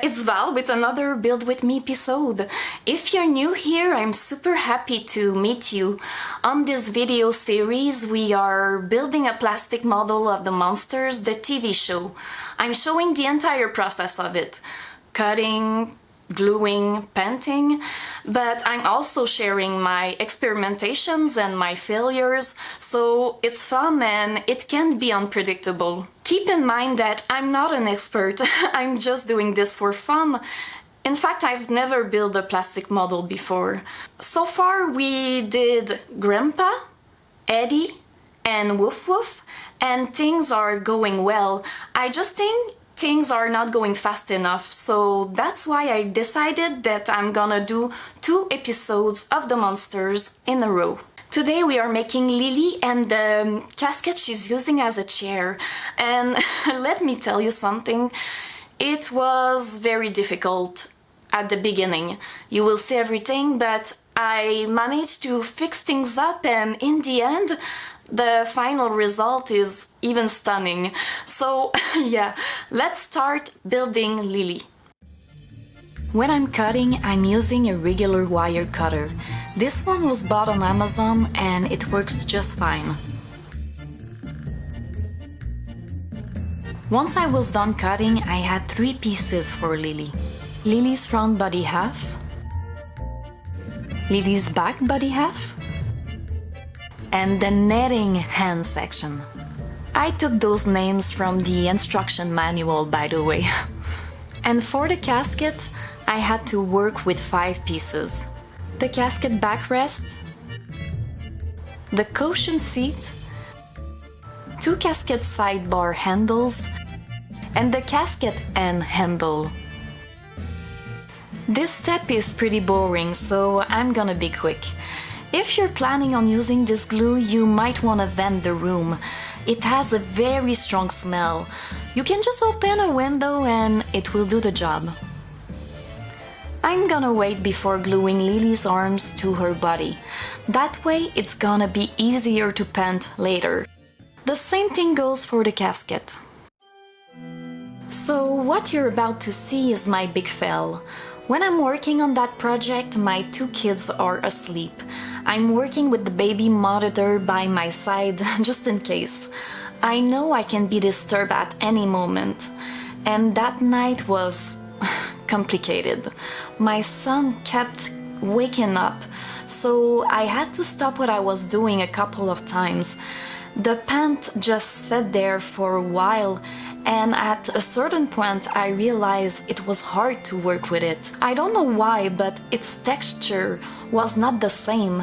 It's Val with another Build With Me episode. If you're new here, I'm super happy to meet you. On this video series, we are building a plastic model of the Munsters, the TV show. I'm showing the entire process of it. Cutting, gluing, painting, but I'm also sharing my experimentations and my failures, so it's fun and it can be unpredictable. Keep in mind that I'm not an expert, I'm just doing this for fun. In fact, I've never built a plastic model before. So far we did Grandpa, Eddie, and Woof Woof, and things are going well. I just think things are not going fast enough, so that's why I decided that I'm gonna do 2 episodes of the Munsters in a row. Today we are making Lily and the casket she's using as a chair, and let me tell you something, it was very difficult at the beginning. You will see everything, but I managed to fix things up, and in the end the final result is even stunning. So yeah, let's start building Lily. When I'm cutting, I'm using a regular wire cutter. This one was bought on Amazon and it works just fine. Once I was done cutting, I had 3 pieces for Lily. Lily's front body half, Lily's back body half, and the netting hand section. I took those names from the instruction manual, by the way. And for the casket, I had to work with 5 pieces. The casket backrest, the cushion seat, 2 casket sidebar handles, and the casket end handle. This step is pretty boring, so I'm gonna be quick. If you're planning on using this glue, you might want to vent the room. It has a very strong smell. You can just open a window and it will do the job. I'm gonna wait before gluing Lily's arms to her body. That way it's gonna be easier to paint later. The same thing goes for the casket. So what you're about to see is my big fail. When I'm working on that project, my 2 kids are asleep. I'm working with the baby monitor by my side, just in case. I know I can be disturbed at any moment. And that night was complicated. My son kept waking up, so I had to stop what I was doing a couple of times. The paint just sat there for a while, and at a certain point I realized it was hard to work with it. I don't know why, but its texture was not the same.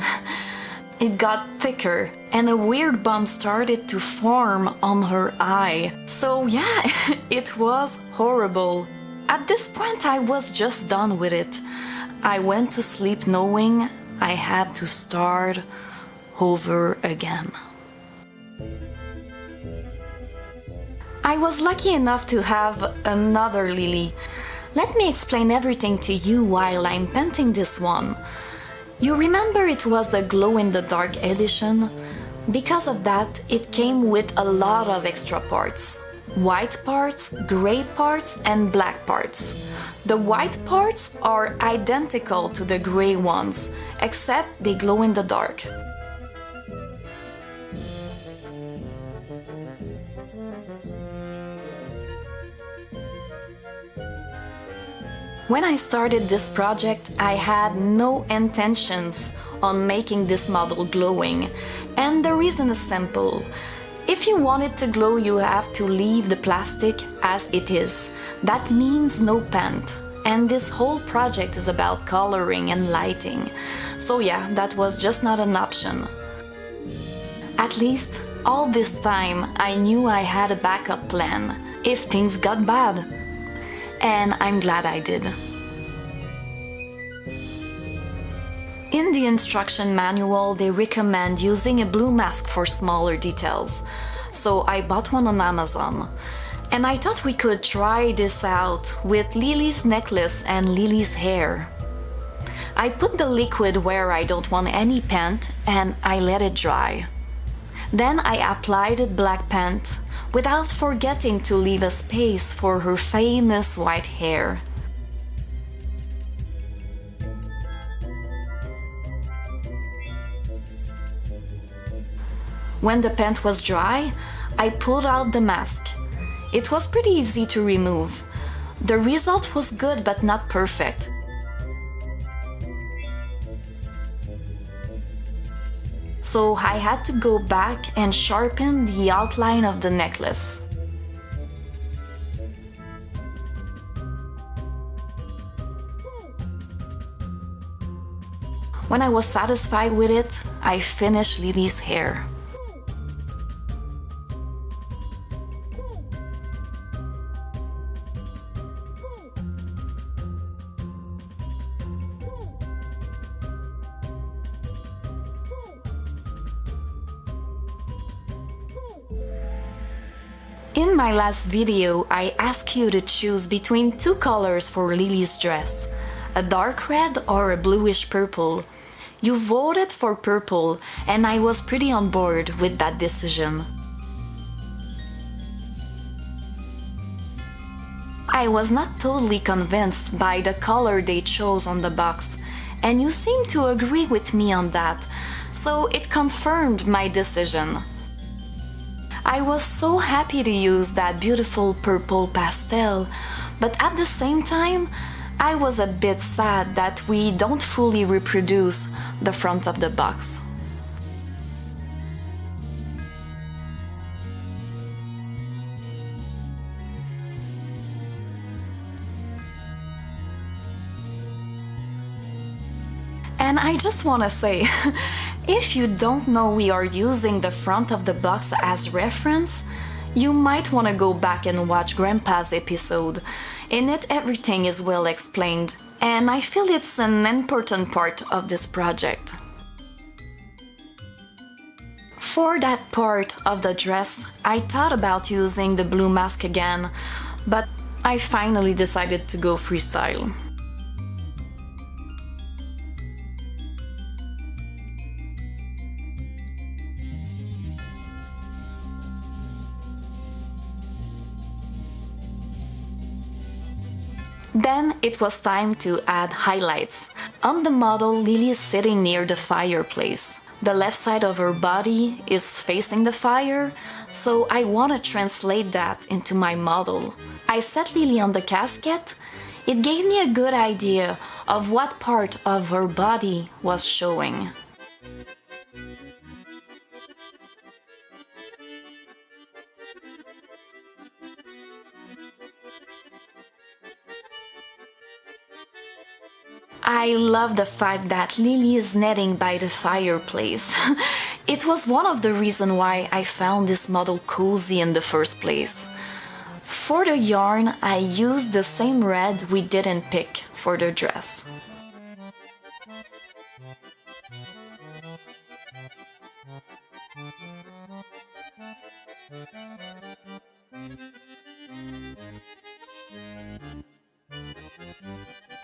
It got thicker and a weird bump started to form on her eye. So yeah, it was horrible. At this point I was just done with it. I went to sleep knowing I had to start over again. I was lucky enough to have another Lily. Let me explain everything to you while I'm painting this one. You remember it was a glow-in-the-dark edition? Because of that, it came with a lot of extra parts. White parts, gray parts, and black parts. The white parts are identical to the gray ones, except they glow in the dark. When I started this project, I had no intentions on making this model glowing, and the reason is simple. If you want it to glow, you have to leave the plastic as it is. That means no paint. And this whole project is about coloring and lighting. So yeah, that was just not an option. At least, all this time, I knew I had a backup plan if things got bad. And I'm glad I did. In the instruction manual, they recommend using a blue mask for smaller details, so I bought one on Amazon. And I thought we could try this out with Lily's necklace and Lily's hair. I put the liquid where I don't want any paint and I let it dry. Then I applied black paint without forgetting to leave a space for her famous white hair. When the paint was dry, I pulled out the mask. It was pretty easy to remove. The result was good but not perfect. So I had to go back and sharpen the outline of the necklace. When I was satisfied with it, I finished Lily's hair. In my last video, I asked you to choose between two colors for Lily's dress, a dark red or a bluish purple. You voted for purple, and I was pretty on board with that decision. I was not totally convinced by the color they chose on the box, and you seem to agree with me on that, so it confirmed my decision. I was so happy to use that beautiful purple pastel, but at the same time, I was a bit sad that we don't fully reproduce the front of the box. And I just want to say, if you don't know we are using the front of the box as reference, you might want to go back and watch Grandpa's episode. In it, everything is well explained, and I feel it's an important part of this project. For that part of the dress, I thought about using the blue mask again, but I finally decided to go freestyle. Then it was time to add highlights. On the model, Lily is sitting near the fireplace. The left side of her body is facing the fire, so I want to translate that into my model. I set Lily on the casket. It gave me a good idea of what part of her body was showing. I love the fact that Lily is knitting by the fireplace. It was one of the reasons why I found this model cozy in the first place. For the yarn, I used the same red we didn't pick for the dress.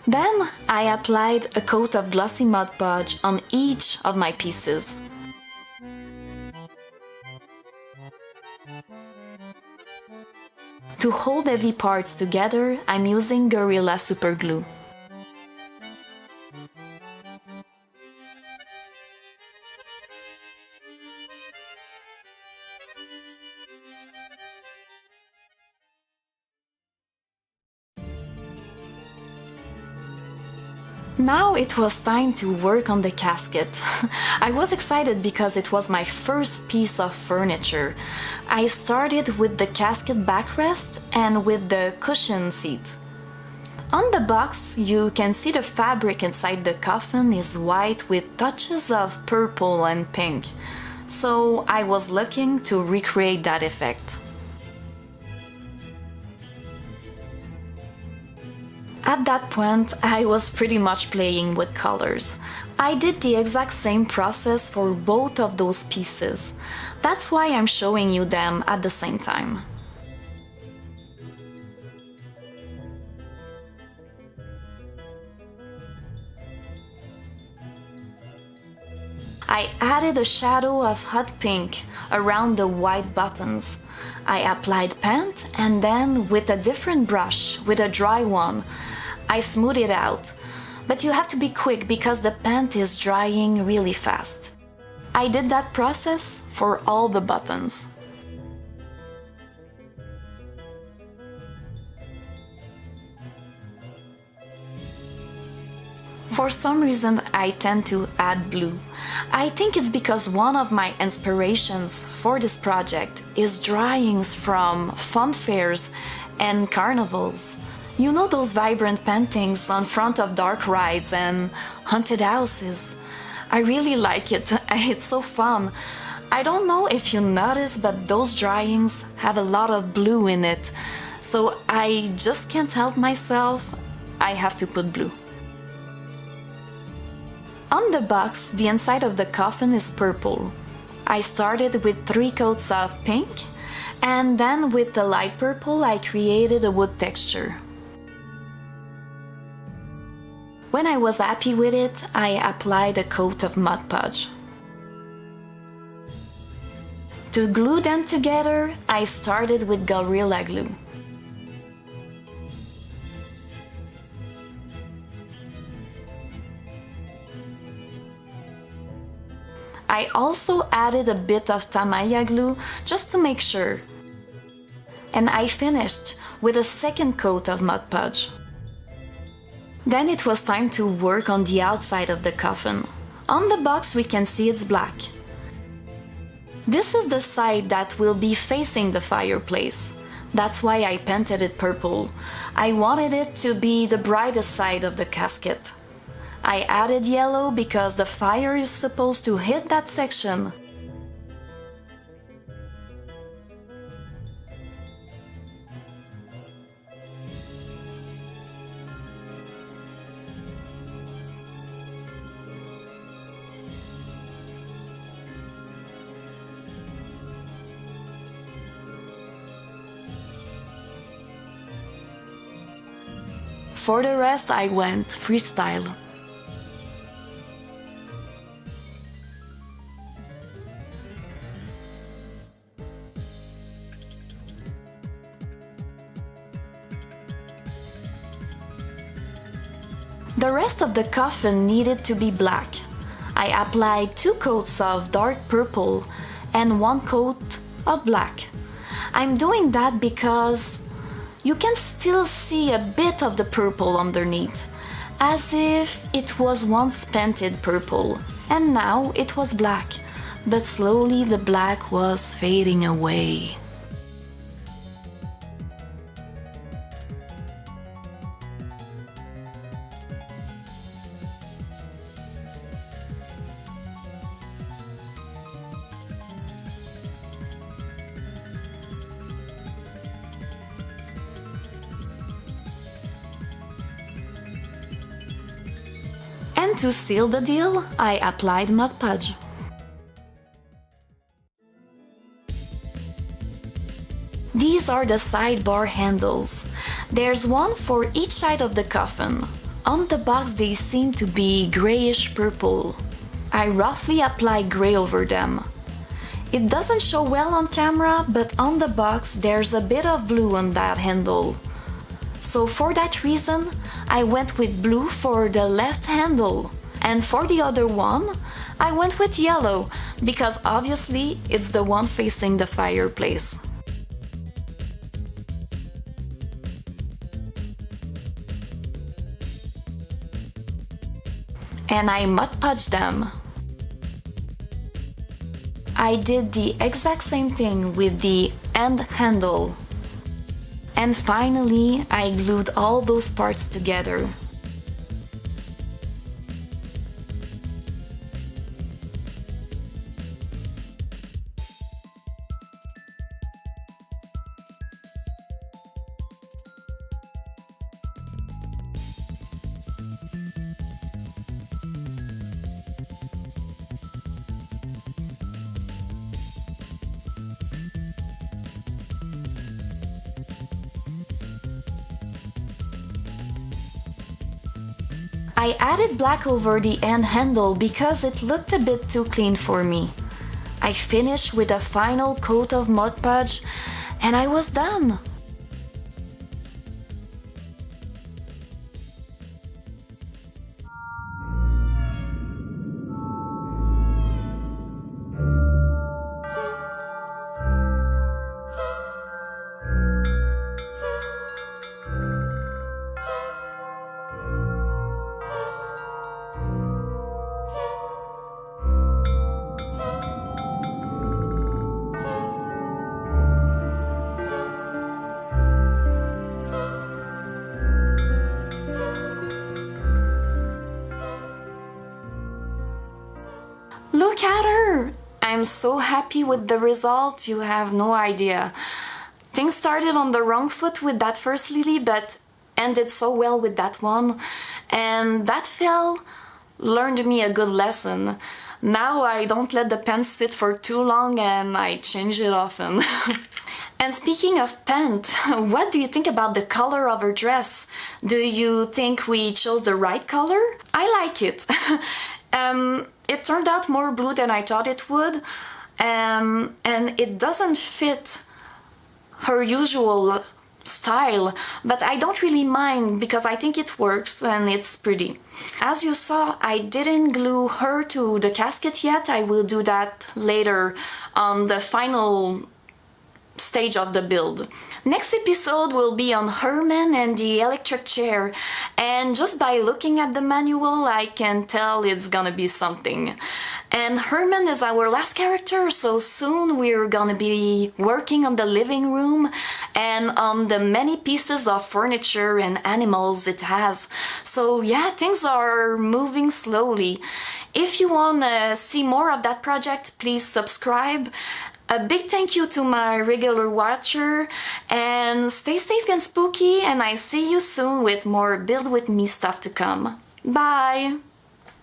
Then I applied a coat of glossy Mod Podge on each of my pieces. To hold heavy parts together, I'm using Gorilla Super Glue. Now it was time to work on the casket. I was excited because it was my first piece of furniture. I started with the casket backrest and with the cushion seat. On the box, you can see the fabric inside the coffin is white with touches of purple and pink, so I was looking to recreate that effect. At that point, I was pretty much playing with colors. I did the exact same process for both of those pieces. That's why I'm showing you them at the same time. I added a shadow of hot pink around the white buttons. I applied paint and then with a different brush, with a dry one, I smoothed it out. But you have to be quick because the paint is drying really fast. I did that process for all the buttons. For some reason, I tend to add blue. I think it's because one of my inspirations for this project is drawings from fun fairs and carnivals. You know those vibrant paintings on front of dark rides and haunted houses? I really like it. It's so fun. I don't know if you notice, but those drawings have a lot of blue in it. So I just can't help myself. I have to put blue. On the box, the inside of the coffin is purple. I started with 3 coats of pink, and then with the light purple I created a wood texture. When I was happy with it, I applied a coat of Mod Podge. To glue them together, I started with Gorilla Glue. I also added a bit of Tamaya glue just to make sure. And I finished with a second coat of Mod Podge. Then it was time to work on the outside of the coffin. On the box we can see it's black. This is the side that will be facing the fireplace. That's why I painted it purple. I wanted it to be the brightest side of the casket. I added yellow because the fire is supposed to hit that section. For the rest, I went freestyle. The rest of the coffin needed to be black. I applied 2 coats of dark purple and 1 coat of black. I'm doing that because you can still see a bit of the purple underneath, as if it was once painted purple and now it was black, but slowly the black was fading away. And to seal the deal, I applied Mod Podge. These are the sidebar handles. There's one for each side of the coffin. On the box they seem to be grayish purple. I roughly applied gray over them. It doesn't show well on camera, but on the box there's a bit of blue on that handle. So for that reason, I went with blue for the left handle, and for the other one, I went with yellow, because obviously it's the one facing the fireplace. And I Mod Podged them. I did the exact same thing with the end handle. And finally, I glued all those parts together. I added black over the end handle because it looked a bit too clean for me. I finished with a final coat of Mod Podge and I was done. Look at her! I'm so happy with the result, you have no idea. Things started on the wrong foot with that first lily, but ended so well with that one. And that fell learned me a good lesson. Now I don't let the pen sit for too long and I change it often. And speaking of pant, what do you think about the color of her dress? Do you think we chose the right color? I like it. It turned out more blue than I thought it would, and it doesn't fit her usual style, but I don't really mind because I think it works and it's pretty. As you saw, I didn't glue her to the casket yet. I will do that later on the final stage of the build. Next episode will be on Herman and the electric chair, and just by looking at the manual I can tell it's gonna be something. And Herman is our last character, so soon we're gonna be working on the living room and on the many pieces of furniture and animals it has. So yeah, things are moving slowly. If you wanna see more of that project, please subscribe. A big thank you to my regular watcher, and stay safe and spooky, and I see you soon with more Build With Me stuff to come. Bye!